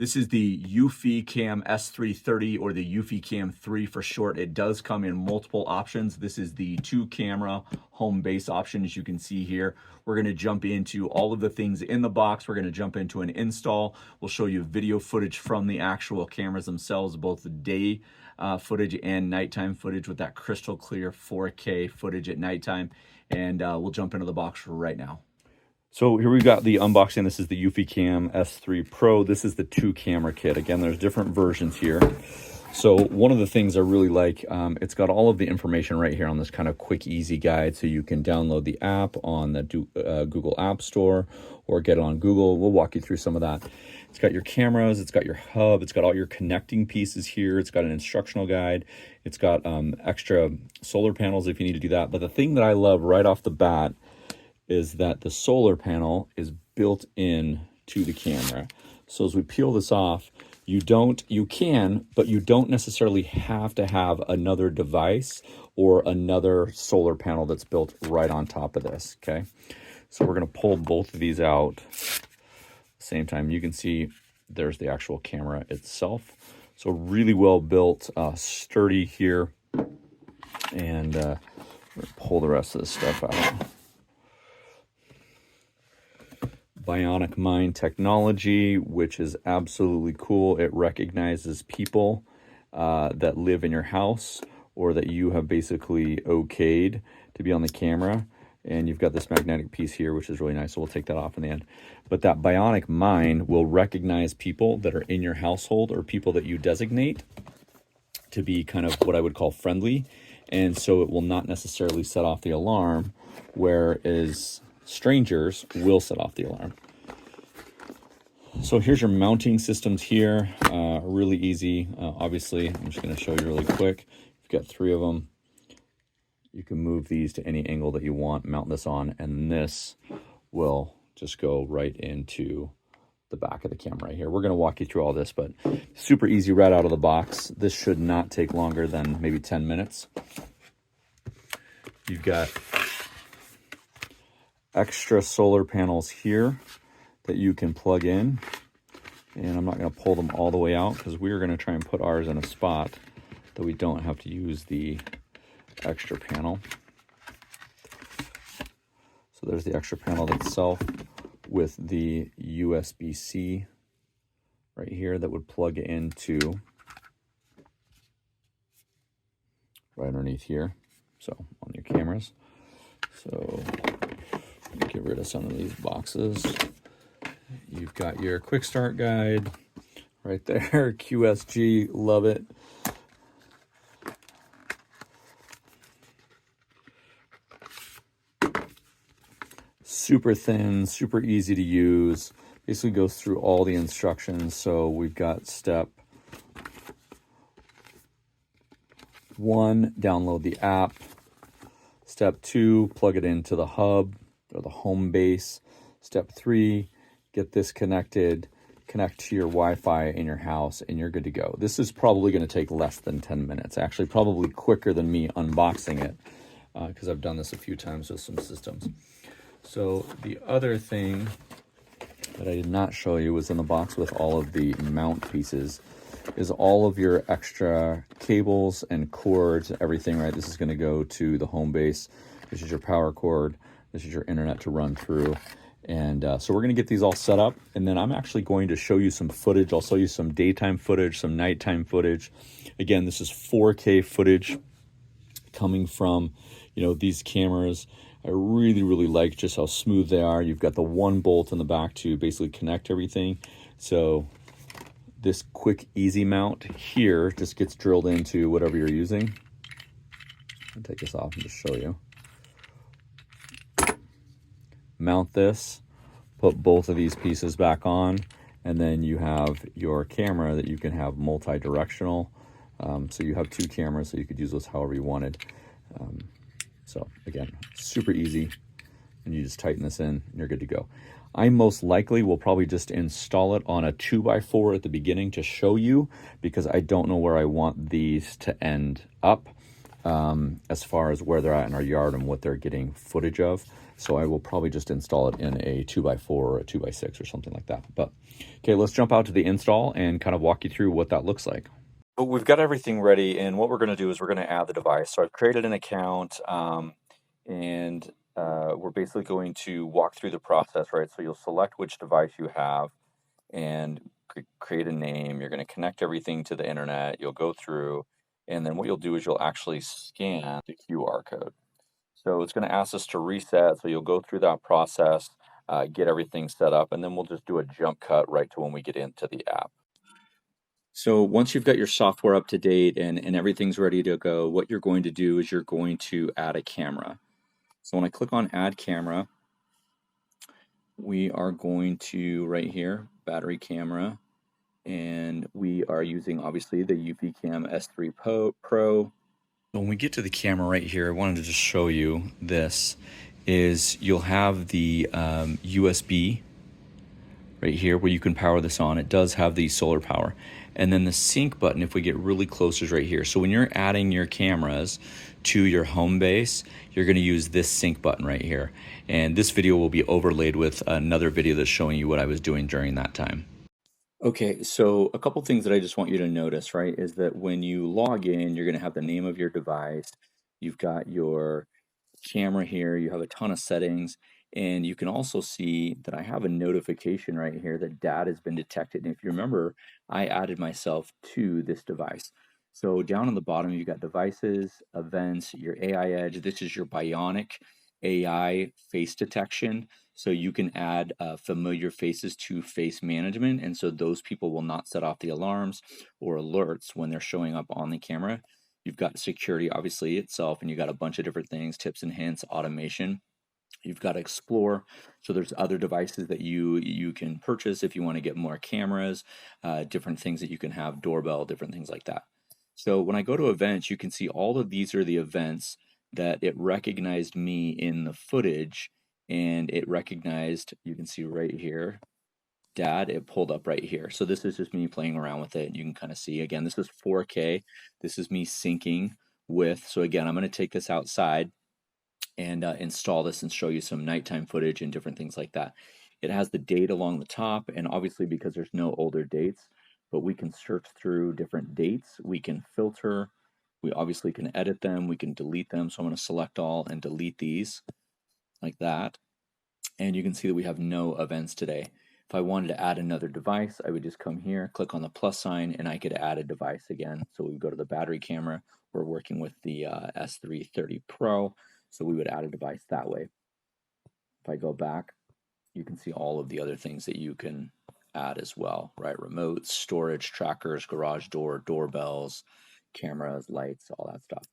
This is the eufyCam S330 or the eufyCam 3 for short. It does come in multiple options. This is the 2-camera home base option, as you can see here. We're going to jump into all of the things in the box. We're going to jump into an install. We'll show you video footage from the actual cameras themselves, both the day footage and nighttime footage with that crystal clear 4K footage at nighttime. And we'll jump into the box right now. So here we've got the unboxing. This is the eufyCam S3 Pro. This is the 2-camera kit. Again, there's different versions here. So one of the things I really like, it's got all of the information right here on this kind of quick, easy guide. So you can download the app on the Google App Store or get it on Google. We'll walk you through some of that. It's got your cameras, it's got your hub, it's got all your connecting pieces here. It's got an instructional guide. It's got extra solar panels if you need to do that. But the thing that I love right off the bat is that the solar panel is built in to the camera. So as we peel this off, you can, but you don't necessarily have to have another device or another solar panel that's built right on top of this, okay? So we're gonna pull both of these out at the same time. You can see there's the actual camera itself. So really well built, sturdy here. And we're gonna pull the rest of this stuff out. Bionic Mind technology, which is absolutely cool. It recognizes people that live in your house or that you have basically okayed to be on the camera. And you've got this magnetic piece here, which is really nice. So we'll take that off in the end. But that Bionic Mind will recognize people that are in your household or people that you designate to be kind of what I would call friendly. And so it will not necessarily set off the alarm, whereas strangers will set off the alarm. So here's your mounting systems here. Really easy. Obviously, I'm just going to show you really quick. You've got 3 of them. You can move these to any angle that you want, mount this on, and this will just go right into the back of the camera right here. We're going to walk you through all this, but super easy right out of the box. This should not take longer than maybe 10 minutes. You've got extra solar panels here that you can plug in, and I'm not going to pull them all the way out because we're going to try and put ours in a spot that we don't have to use the extra panel. So there's the extra panel itself with the USB-C right here that would plug into right underneath here, so on your cameras. So get rid of some of these boxes. You've got your quick start guide right there. QSG, love it. Super thin, super easy to use. Basically goes through all the instructions. So we've got step 1, download the app. Step 2, plug it into the hub or the home base. Step 3, get this connected, connect to your Wi-Fi in your house, and you're good to go. This is probably going to take less than 10 minutes. Actually, probably quicker than me unboxing it because I've done this a few times with some systems. So the other thing that I did not show you was in the box with all of the mount pieces is all of your extra cables and cords, everything, right? This is going to go to the home base. This is your power cord. This is your internet to run through. And so we're going to get these all set up. And then I'm actually going to show you some footage. I'll show you some daytime footage, some nighttime footage. Again, this is 4K footage coming from, these cameras. I really, really like just how smooth they are. You've got the 1 bolt in the back to basically connect everything. So this quick, easy mount here just gets drilled into whatever you're using. I'll take this off and just show you. Mount this, put both of these pieces back on, and then you have your camera that you can have multi-directional. So you have 2 cameras, so you could use those however you wanted. So again, super easy, and you just tighten this in and you're good to go. I most likely will probably just install it on a 2x4 at the beginning to show you, because I don't know where I want these to end up as far as where they're at in our yard and what they're getting footage of. So I will probably just install it in a 2x4 or a 2x6 or something like that. But okay, let's jump out to the install and kind of walk you through what that looks like. But we've got everything ready, and what we're going to do is we're going to add the device. So I've created an account, and we're basically going to walk through the process, right? So you'll select which device you have and create a name. You're going to connect everything to the internet. You'll go through, and then what you'll do is you'll actually scan the QR code. So it's going to ask us to reset. So you'll go through that process, get everything set up, and then we'll just do a jump cut right to when we get into the app. So once you've got your software up to date and everything's ready to go, what you're going to do is you're going to add a camera. So when I click on add camera, we are going to right here, battery camera, and we are using obviously the eufyCam S3 Pro. When we get to the camera right here, I wanted to just show you this, is you'll have the USB right here where you can power this on. It does have the solar power. And then the sync button, if we get really close, is right here. So when you're adding your cameras to your home base, you're going to use this sync button right here. And this video will be overlaid with another video that's showing you what I was doing during that time. Okay, so a couple things that I just want you to notice, right, is that when you log in, you're going to have the name of your device. You've got your camera here. You have a ton of settings. And you can also see that I have a notification right here that data has been detected. And if you remember, I added myself to this device. So down on the bottom, you've got devices, events, your AI Edge. This is your Bionic AI face detection. So you can add familiar faces to face management. And so those people will not set off the alarms or alerts when they're showing up on the camera. You've got security, obviously, itself, and you've got a bunch of different things, tips and hints, automation. You've got Explore, so there's other devices that you can purchase if you want to get more cameras, different things that you can have, doorbell, different things like that. So when I go to events, you can see all of these are the events that it recognized me in the footage, and it recognized, you can see right here, Dad, it pulled up right here. So this is just me playing around with it. You can kind of see, again, this is 4K. This is me syncing with, so again, I'm going to take this outside and install this and show you some nighttime footage and different things like that. It has the date along the top, and obviously because there's no older dates, but we can search through different dates. We can filter. We obviously can edit them. We can delete them. So I'm going to select all and delete these like that. And you can see that we have no events today. If I wanted to add another device, I would just come here, click on the plus sign, and I could add a device again. So we go to the battery camera. We're working with the S330 Pro, so we would add a device that way. If I go back, you can see all of the other things that you can add as well, right? Remotes, storage, trackers, garage door, doorbells, cameras, lights, all that stuff.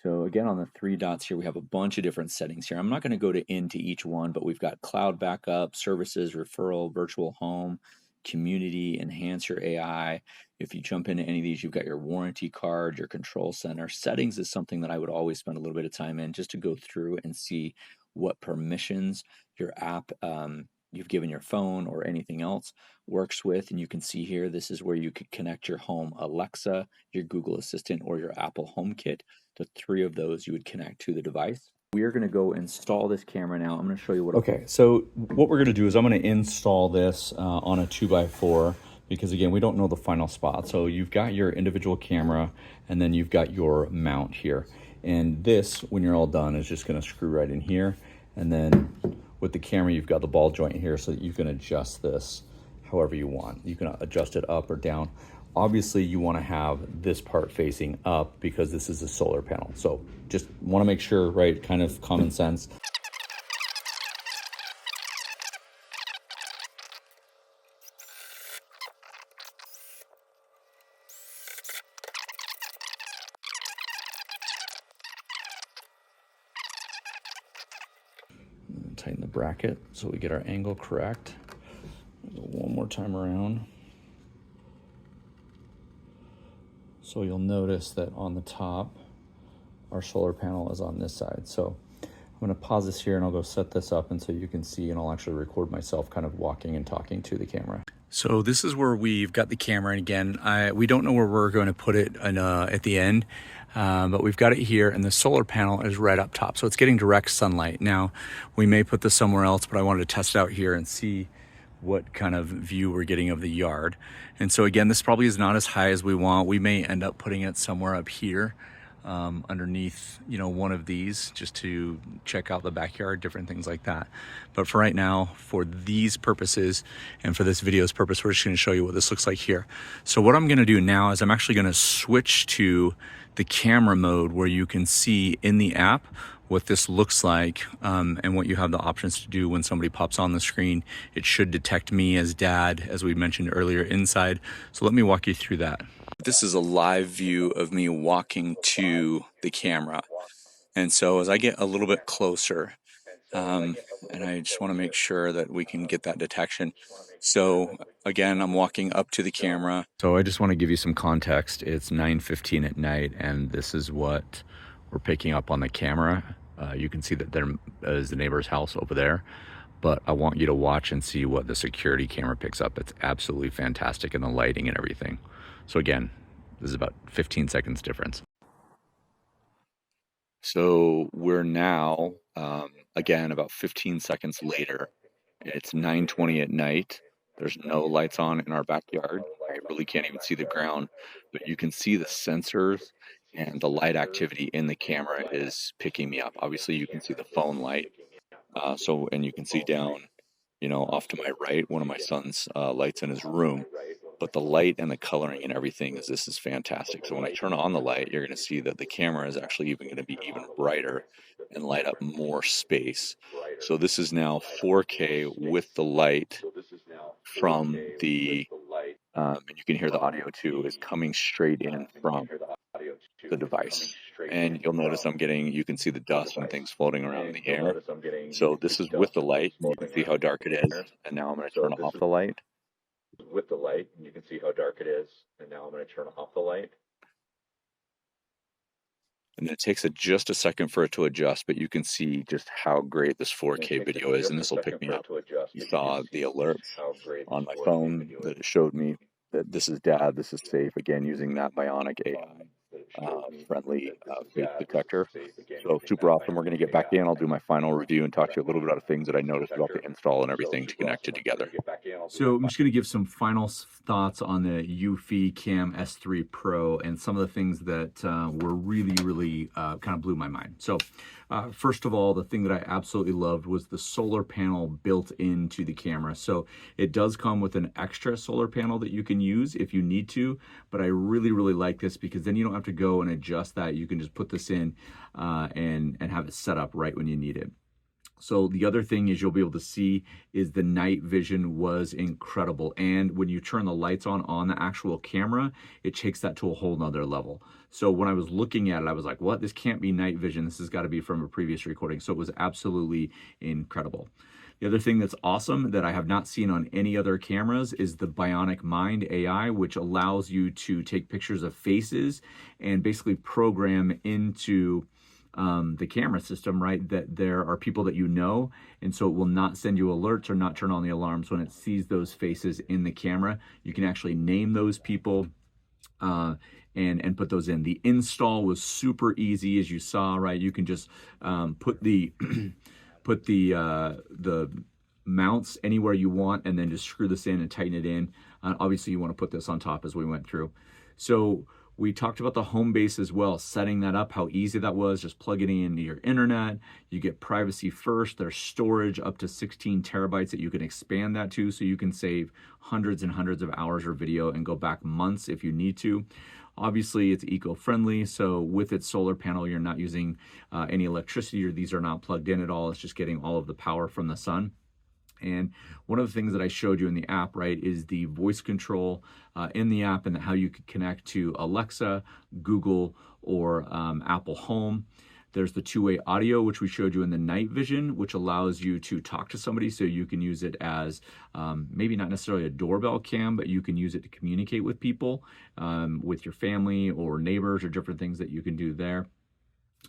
So again, on the three dots here, we have a bunch of different settings here. I'm not going to go into each one, but we've got cloud backup, services, referral, virtual home, community, enhance your AI. If you jump into any of these, you've got your warranty card, your control center. Settings is something that I would always spend a little bit of time in just to go through and see what permissions your app you've given your phone or anything else works with. And you can see here, this is where you could connect your home Alexa, your Google Assistant, or your Apple HomeKit. The three of those you would connect to the device. We are going to go install this camera now. I'm going to show you what. Okay, so what we're going to do is I'm going to install this on a 2x4 because again, we don't know the final spot. So you've got your individual camera and then you've got your mount here. And this, when you're all done, is just going to screw right in here. And then with the camera, you've got the ball joint here so that you can adjust this however you want. You can adjust it up or down. Obviously, you want to have this part facing up because this is a solar panel. So just want to make sure, right, kind of common sense. Tighten the bracket so we get our angle correct. Go one more time around. So you'll notice that on the top, our solar panel is on this side. So I'm going to pause this here and I'll go set this up and so you can see, and I'll actually record myself kind of walking and talking to the camera. So this is where we've got the camera, and again, we don't know where we're going to put it at the end, but we've got it here, and the solar panel is right up top, so it's getting direct sunlight. Now, we may put this somewhere else, but I wanted to test it out here and see what kind of view we're getting of the yard. And so again, this probably is not as high as we want. We may end up putting it somewhere up here, underneath, one of these, just to check out the backyard, different things like that. But for right now, for these purposes and for this video's purpose, we're just going to show you what this looks like here. So what I'm going to do now is I'm actually going to switch to the camera mode, where you can see in the app what this looks like, and what you have the options to do when somebody pops on the screen. It should detect me as dad, as we mentioned earlier, inside. So let me walk you through that. This is a live view of me walking to the camera. And so as I get a little bit closer, and I just want to make sure that we can get that detection. So again, I'm walking up to the camera. So I just want to give you some context. It's 9:15 at night, and this is what we're picking up on the camera. You can see that there is the neighbor's house over there, but I want you to watch and see what the security camera picks up. It's absolutely fantastic, in the lighting and everything. So again, this is about 15 seconds difference. So we're now, again, about 15 seconds later. It's 9:20 at night. There's no lights on in our backyard. I really can't even see the ground, but you can see the sensors and the light activity in the camera is picking me up. Obviously, you can see the phone light. And you can see down, off to my right, one of my son's lights in his room. But the light and the coloring and everything this is fantastic. So when I turn on the light, you're going to see that the camera is actually even going to be even brighter and light up more space. So this is now 4K with the light from the, and you can hear the audio too, is coming straight in from the device. And you'll notice you can see the dust and things floating around in the air. So this is with the light, and you can see how dark it is. And now I'm going to turn off the light. With the light, and you can see how dark it is. And now I'm going to turn off the light. And then it takes just a second for it to adjust, but you can see just how great this 4K video is, and this will pick me up. You saw the alerts on my phone that it showed me that this is dad, this is safe, again, using that Bionic AI friendly face detector. So super awesome. We're going to get back in. I'll do my final review and talk to you a little bit about things that I noticed about the install and everything to connect it together. So I'm just going to give some final thoughts on the eufyCam S3 Pro and some of the things that were really kind of blew my mind. So first of all, the thing that I absolutely loved was the solar panel built into the camera. So it does come with an extra solar panel that you can use if you need to, but I really like this because then you don't have to go and adjust that. You can just put this in and have it set up right when you need it. So the other thing is you'll be able to see is the night vision was incredible. And when you turn the lights on the actual camera, it takes that to a whole nother level. So when I was looking at it, I was like, what? This can't be night vision. This has got to be from a previous recording. So it was absolutely incredible. The other thing that's awesome that I have not seen on any other cameras is the Bionic Mind AI, which allows you to take pictures of faces and basically program into the camera system, right, that there are people that you know, and so it will not send you alerts or not turn on the alarms when it sees those faces in the camera. You can actually name those people and put those in. The install was super easy, as you saw, right? You can just put the put the mounts anywhere you want and then just screw this in and tighten it in. Obviously you want to put this on top as we went through. So we talked about the home base as well, setting that up, how easy that was, just plug it into your internet. You get privacy first. There's storage up to 16 terabytes that you can expand that to, so you can save hundreds and hundreds of hours of video and go back months if you need to. Obviously, it's eco-friendly, so with its solar panel, you're not using any electricity, or these are not plugged in at all. It's just getting all of the power from the sun. And one of the things that I showed you in the app, right, is the voice control in the app and how you could connect to Alexa, Google, or Apple Home. There's the two-way audio, which we showed you in the night vision, which allows you to talk to somebody, so you can use it as maybe not necessarily a doorbell cam, but you can use it to communicate with people, with your family or neighbors, or different things that you can do there.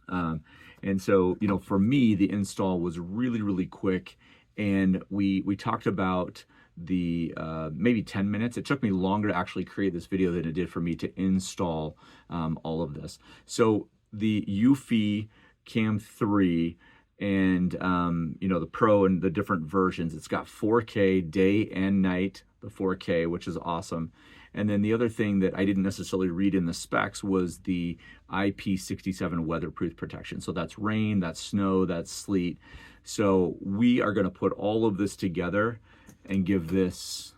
And so, for me, the install was really quick. And we talked about maybe 10 minutes. It took me longer to actually create this video than it did for me to install all of this. So the eufyCam 3 and the Pro and the different versions, it's got 4K day and night, the 4K, which is awesome. And then the other thing that I didn't necessarily read in the specs was the IP67 weatherproof protection. So that's rain, that's snow, that's sleet. So we are going to put all of this together and give this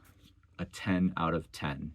a 10 out of 10.